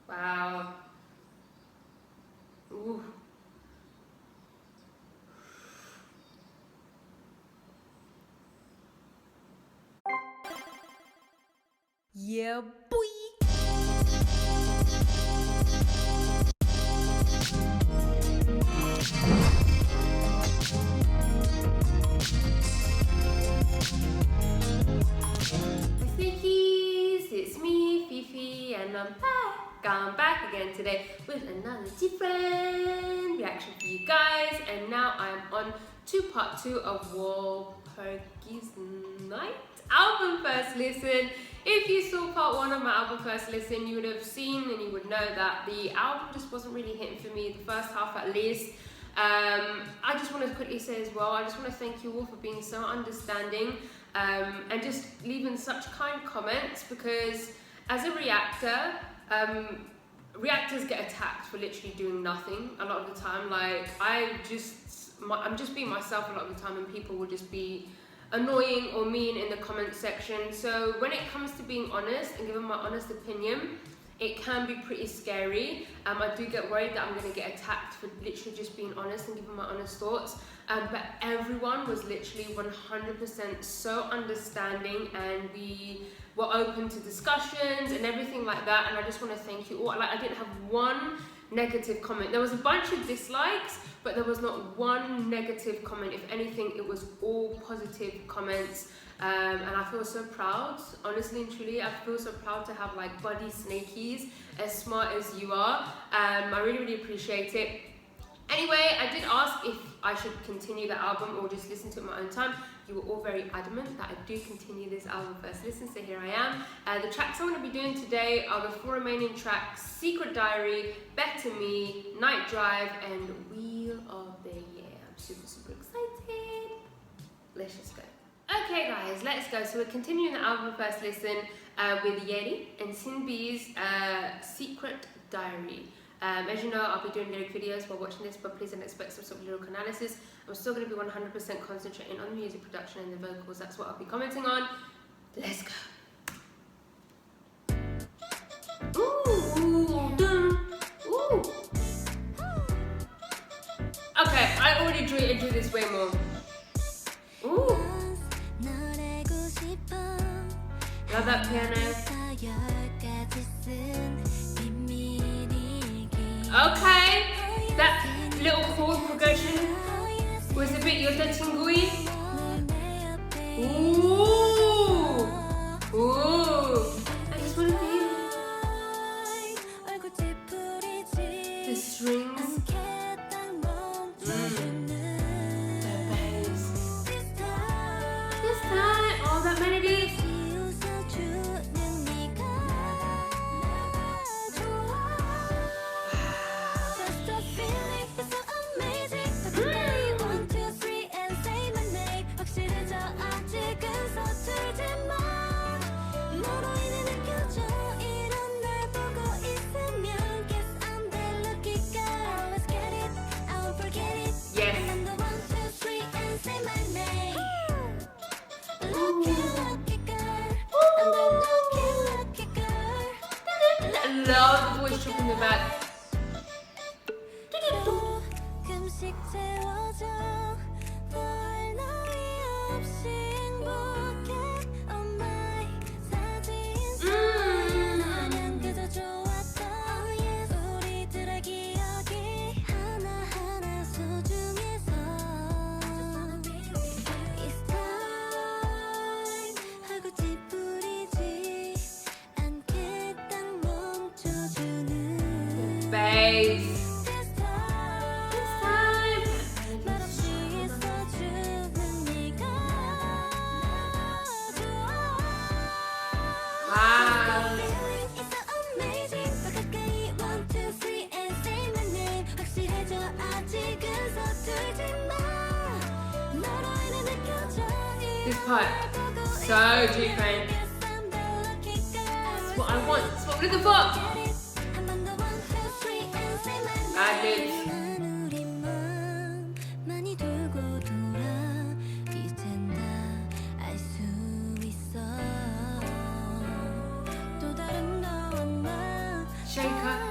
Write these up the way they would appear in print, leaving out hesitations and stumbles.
Wow. Ooh. Yeah, boy. Fifi's, it's me, Fifi, and I'm back. I'm back again today with another different reaction for you guys, and now I'm on to part 2 of Walpurgis Night album first listen. If you saw part 1 of my album first listen, you would have seen and you would know that the album just wasn't really hitting for me, the first half at least. I just want to quickly say as well, I just want to thank you all for being so understanding and just leaving such kind comments, because as a reactor, reactors get attacked for literally doing nothing a lot of the time. Like, I'm just being myself a lot of the time, and people will just be annoying or mean in the comment section. So when it comes to being honest and giving my honest opinion, it can be pretty scary. I do get worried that I'm going to get attacked for literally just being honest and giving my honest thoughts. But everyone was literally 100% so understanding, and we were open to discussions and everything like that. And I just want to thank you all. Like, I didn't have one negative comment. There was a bunch of dislikes, but there was not one negative comment. If anything, it was all positive comments. And I feel so proud, honestly and truly. I feel so proud to have like buddy snakies as smart as you are. I really, really appreciate it. Anyway, I did ask if I should continue the album or just listen to it at my own time. You were all very adamant that I do continue this album first listen, so here I am. The tracks I'm going to be doing today are the 4 remaining tracks: Secret Diary, Better Me, Night Drive, and Wheel of the Year. I'm super, super excited. Let's just go. Okay guys, let's go. So we're continuing the album first listen with Yeri and Sinbi's Secret Diary. As you know, I'll be doing lyric videos while watching this, but please don't expect some sort of lyrical analysis. I'm still going to be 100% concentrating on the music production and the vocals. That's what I'll be commenting on. Let's go. Ooh, dun, ooh. Okay, I already enjoy this way more. Ooh. Love that piano. Okay, that little chord progression was a bit Yota Tingui. Ooh, ooh. I just want to feel the strings. The bass. This time, all that melody. Love the voice chop in the back. Bass. This part, so different. That's what I want. That's what we're looking for. I did. Shaker.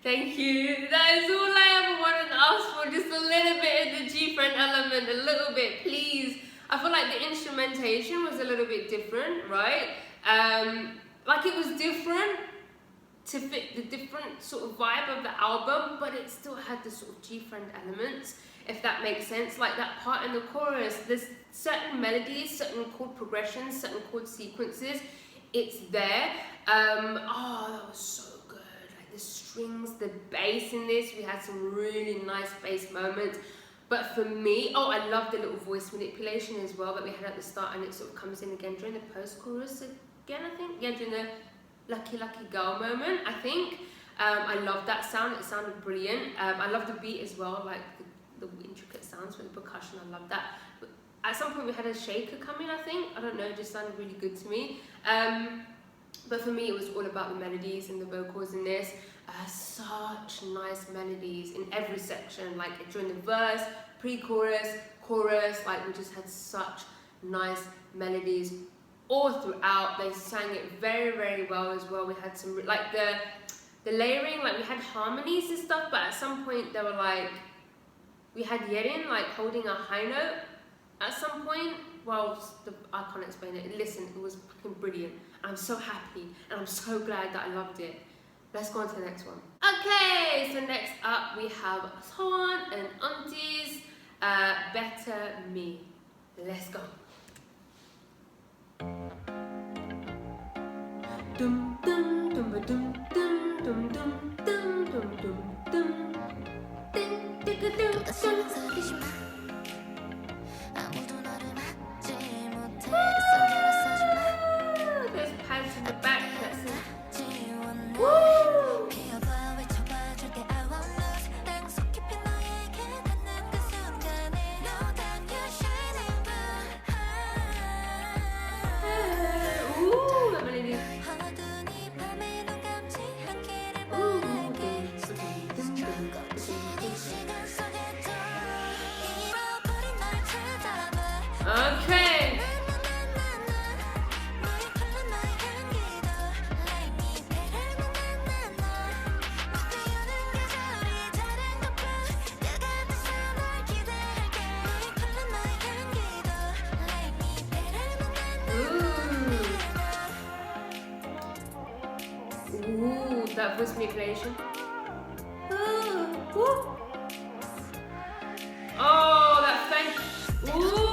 Thank you. That is all I ever wanted to ask for. Just a little bit of the G-friend element, a little bit, please. I feel like the instrumentation was a little bit different, right? Like it was different to fit the different sort of vibe of the album, but it still had the sort of G-friend elements, if that makes sense. Like that part in the chorus, there's certain melodies, certain chord progressions, certain chord sequences. It's there. Oh, that was so good. Like the strings, the bass in this, we had some really nice bass moments. But for me, oh, I love the little voice manipulation as well that we had at the start, and it sort of comes in again during the post-chorus again, I think. Yeah, during the Lucky Lucky Girl moment, I think. I love that sound. It sounded brilliant. I love the beat as well, like the intricate sounds with the percussion. I love that. But at some point we had a shaker come in, I think. I don't know, it just sounded really good to me. But for me, it was all about the melodies and the vocals in this. Such nice melodies in every section, like during the verse, pre-chorus, chorus, like we just had such nice melodies all throughout. They sang it very, very well as well. We had some, like the layering, like we had harmonies and stuff, but at some point they were like, we had Yerin like holding a high note at some point. Well, I can't explain it. Listen, it was fucking brilliant. I'm so happy and I'm so glad that I loved it. Let's go on to the next one. Okay, so next up we have Swan and Auntie's Better Me. Let's go. Dum dum dum ba dum dum dum dum dum dum dum dum. Ding ding ding ding. There's pads in the back. That's it. Woo! Ooh, that melody. Okay. Ooh, that voice manipulation. Ooh. Oh, that fang. Ooh.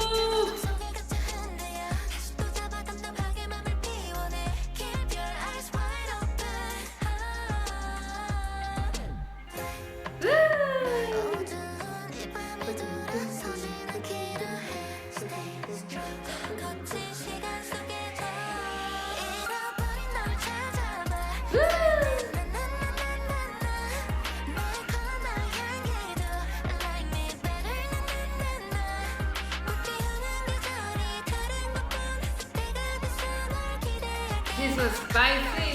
This was spicy.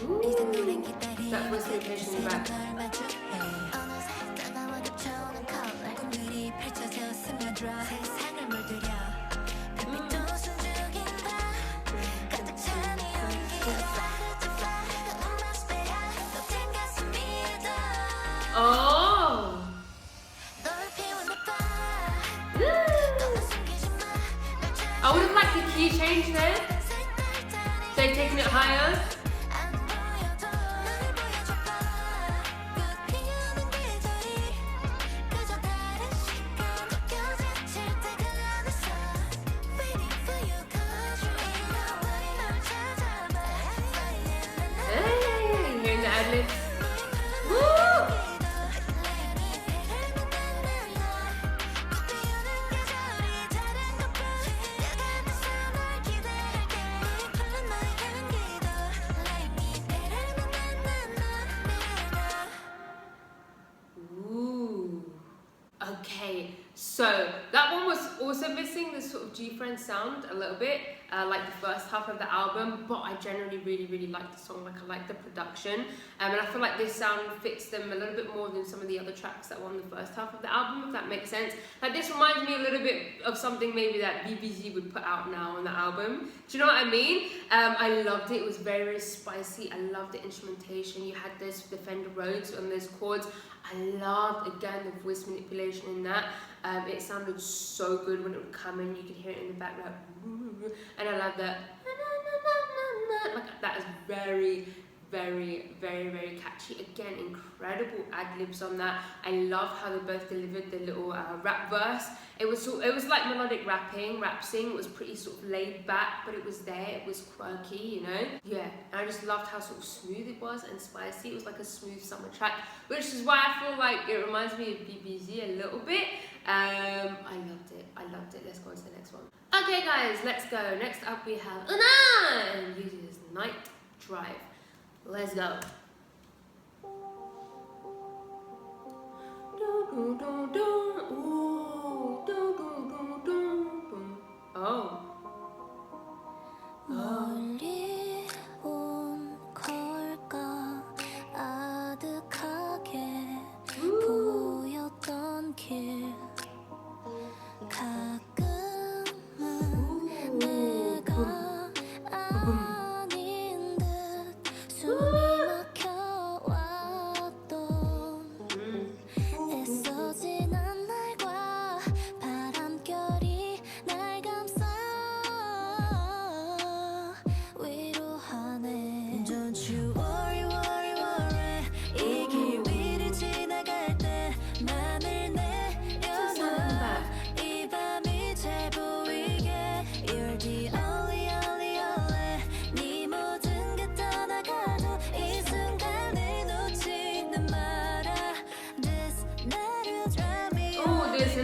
Ooh, that was the patient in the back. Oh. I would have liked the key change there. They've taken it higher. Hey, hearing the ad-libs. Woo! Okay, So that one was also missing the sort of GFRIEND'S sound a little bit, like the first half of the album, but I generally really like the song. Like, I like the production, and I feel like this sound fits them a little bit more than some of the other tracks that were on the first half of the album, if that makes sense. Like, this reminds me a little bit of something maybe that BBZ would put out now on the album. Do you know what I mean? I loved it. It was very spicy. I loved the instrumentation. You had this Fender Rhodes on those chords. I loved, again, the voice manipulation in that. It sounded so good when it would come in. You could hear it in the background, and I love that. Like, that is very catchy. Again, incredible ad-libs on that. I love how they both delivered the little rap verse. It was like melodic rap sing. It was pretty sort of laid back, but it was there. It was quirky, you know. Yeah, and I just loved how sort of smooth it was and spicy. It was like a smooth summer track, which is why I feel like it reminds me of BBZ a little bit. I loved it. Let's go on to the next one. Okay, guys, let's go. Next up we have Una, and uses Night Drive. Let's go. Oh. 멀리 온 걸까 아득하게 보였던 길 가끔은 내가 아닌 듯 숨이 막혀왔던 애써 지난 날과 바람결이 날 감싸 위로하네. Don't you worry worry worry 이 길 위를 지나갈 때 맘을 내려놔 이 밤이 잘 보이게 You're the only only only 네 모든 게 떠나가도 이 순간을 놓지는 마라 This night drive me Oh, there's a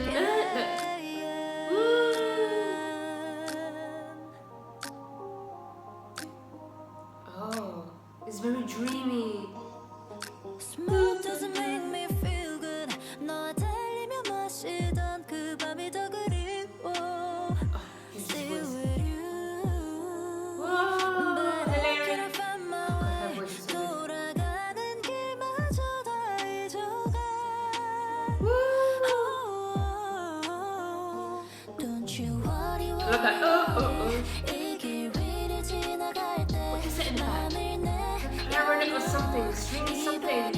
Oh, it's very dreamy. Smoke doesn't make me feel good 너와 달리며 마시던 그 밤이 더 그리워 Still with you But I can't find my way 돌아가는 길마저 다 잊어가 Don't you worry Look at worry 이 길 위를 지나갈 때 What is it in that? 맘을 Clarinet or something, stringy something.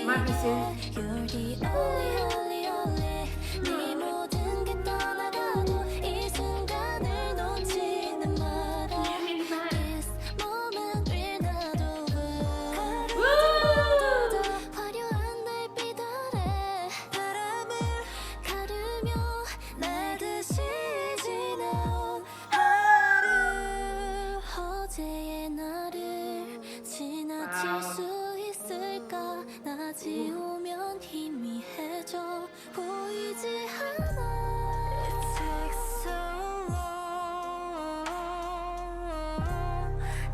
Might be singing. You're the only only only 네 모든 게 떠나가도 이 순간을 놓지는 마라 This moment will not over 가려져도 더 화려한 달빛 아래 바람을 가르며 날듯이 지나온 하루 어제의 나를 지나칠 수 있을까 나 지우면 희미해져 보이지 않아 It takes so long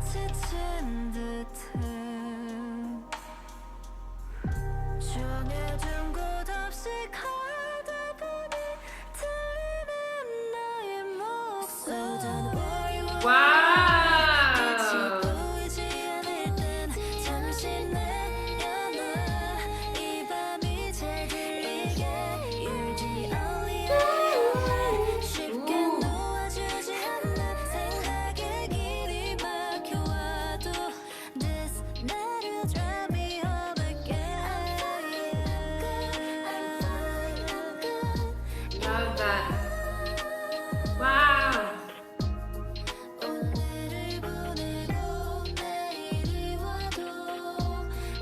지친 듯해 정해준 곳 없이 가다 보니 들리는 나의 목소리 So don't worry worry Wow. 보이지 않을 땐 잠시 내려놔 이 밤이 잘 들리게 You're the only only 쉽게 놓아주지 않는 생각에 길이 막혀와도 This night will drive me home again Love that. Wow. 오늘을 보내고 내일이 와도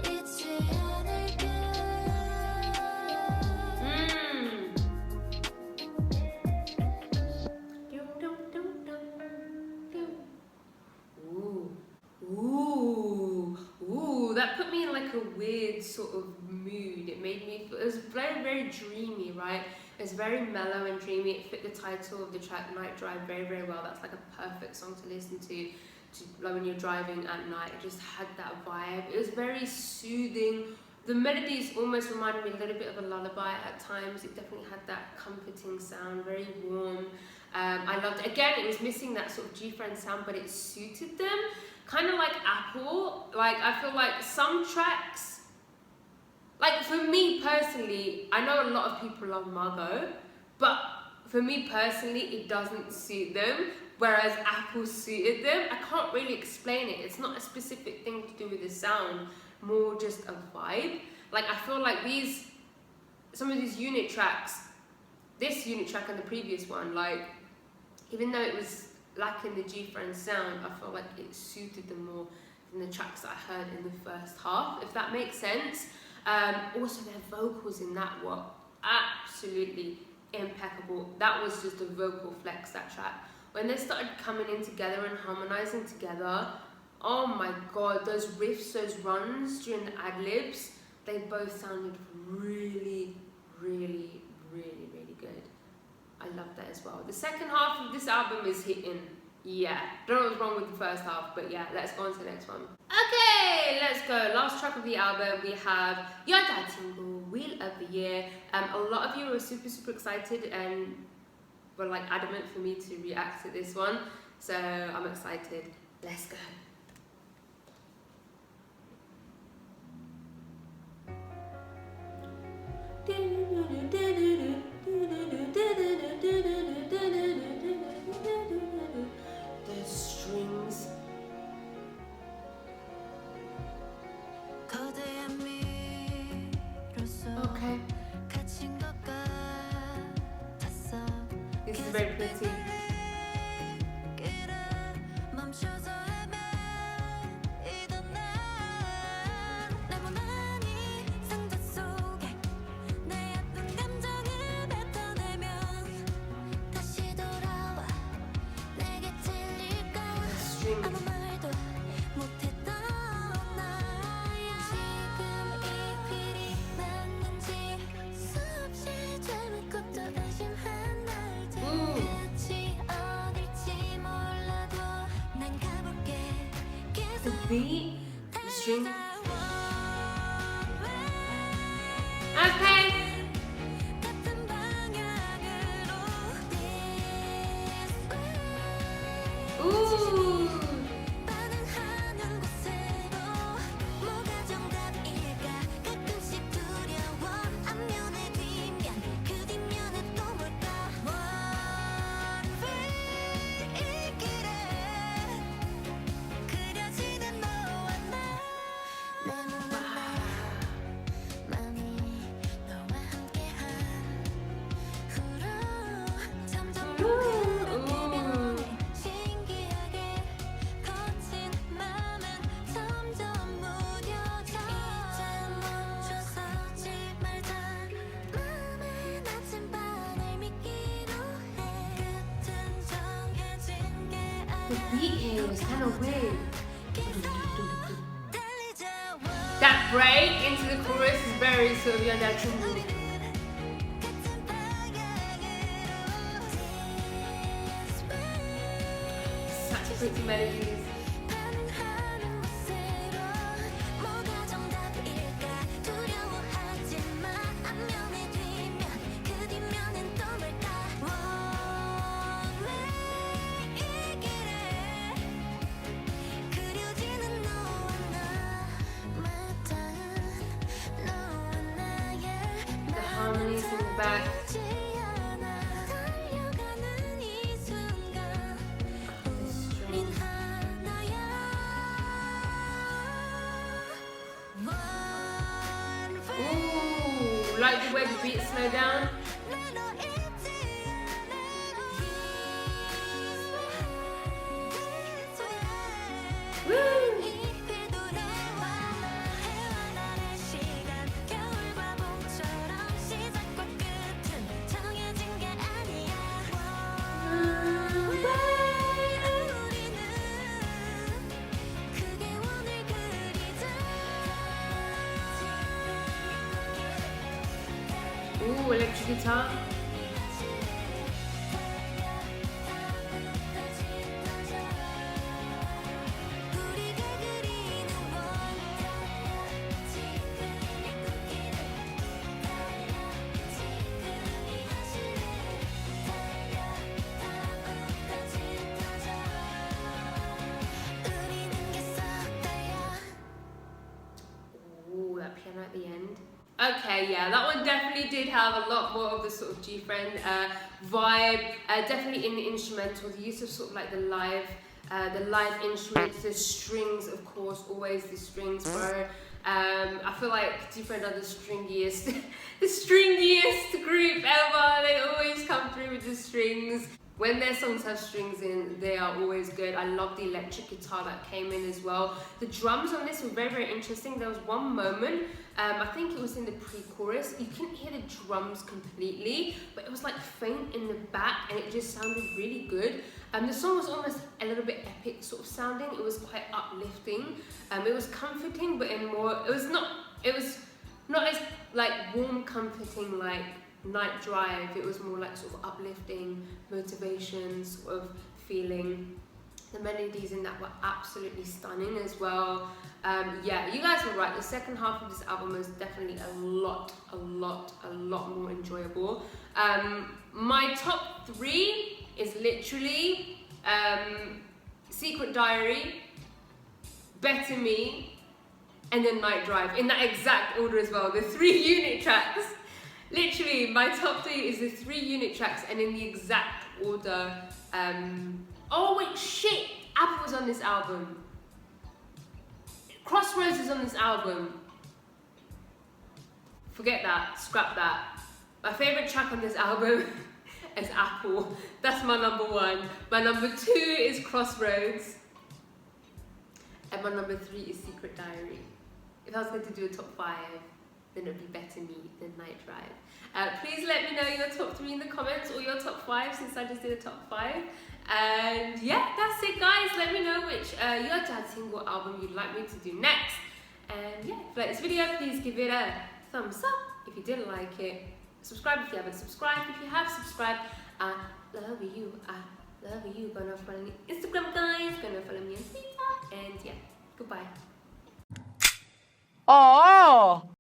잊지 않을게 Ooh, that put me in like a weird sort of mood. It made me feel, it was very dreamy, right? It was very mellow and dreamy. It fit the title of the track, Night Drive, very well. That's like a perfect song to listen to like when you're driving at night. It just had that vibe. It was very soothing, The melodies almost reminded me a little bit of a lullaby at times. It definitely had that comforting sound, very warm. I loved it. Again, it was missing that sort of GFRIEND'S sound, but it suited them. Kind of like Apple. Like, I feel like some tracks, like for me personally, I know a lot of people love Margot, but for me personally, it doesn't suit them, whereas Apple suited them. I can't really explain it. It's not a specific thing to do with the sound, more just a vibe. Like, I feel like some of these unit tracks, this unit track and the previous one, like, even though it was lacking the GFRIEND'S sound, I felt like it suited them more than the tracks that I heard in the first half, if that makes sense. Also, their vocals in that were absolutely impeccable. That was just a vocal flex, that track. When they started coming in together and harmonizing together, oh my god, those riffs, those runs during the ad-libs, they both sounded really, really, really, really good. I love that as well. The second half of this album is hitting. Yeah, don't know what's wrong with the first half, but yeah, let's go on to the next one. Okay, let's go. Last track of the album, we have 여자친구, Wheel of the Year. A lot of you were super, super excited and were like adamant for me to react to this one, so I'm excited. Let's go. The strings. Okay. This is very pretty. The beat, the string. Okay. Ooh. The beat here was kind of weird. That break into the chorus is very sort of 여자친구. Such pretty melodies. Harmonies in the back. Ooh, like the way the beat slow down. Ooh, electric guitar. Okay, yeah, that one definitely did have a lot more of the sort of GFriend vibe. Definitely in the instrumental, the use of sort of like the live instruments, the strings, of course, always the strings, bro. I feel like GFriend are the stringiest, the stringiest group ever. They always come through with the strings. When their songs have strings in, they are always good. I love the electric guitar that came in as well. The drums on this were very, very interesting. There was one moment, I think it was in the pre-chorus, you couldn't hear the drums completely, but it was like faint in the back and it just sounded really good. The song was almost a little bit epic sort of sounding. It was quite uplifting. It was comforting, but in more, it was not as like warm, comforting like Night Drive. It was more like sort of uplifting, motivation sort of feeling. The melodies in that were absolutely stunning as well. Yeah, you guys were right. The second half of this album was definitely a lot more enjoyable. My top 3 is literally Secret Diary, Better Me, and then Night Drive, in that exact order as well. The 3 unit tracks. Literally, my top 3 is the 3 unit tracks and in the exact order. Oh wait, shit! Apple was on this album. Crossroads is on this album. Forget that, scrap that. My favourite track on this album is Apple. That's my number 1. My number 2 is Crossroads. And my number 3 is Secret Diary. If I was going to do a top 5, then it would be Better Me than Night Drive. Please let me know your top 3 in the comments or your top 5, since I just did a top 5. And yeah, that's it guys. Let me know which your dad's single album you'd like me to do next. And yeah, if you like this video, please give it a thumbs up if you didn't like it. Subscribe if you haven't subscribed. If you have subscribed, I love you. I love you. Gonna follow me on Instagram, guys. Gonna follow me on Twitter. And yeah, goodbye. Oh.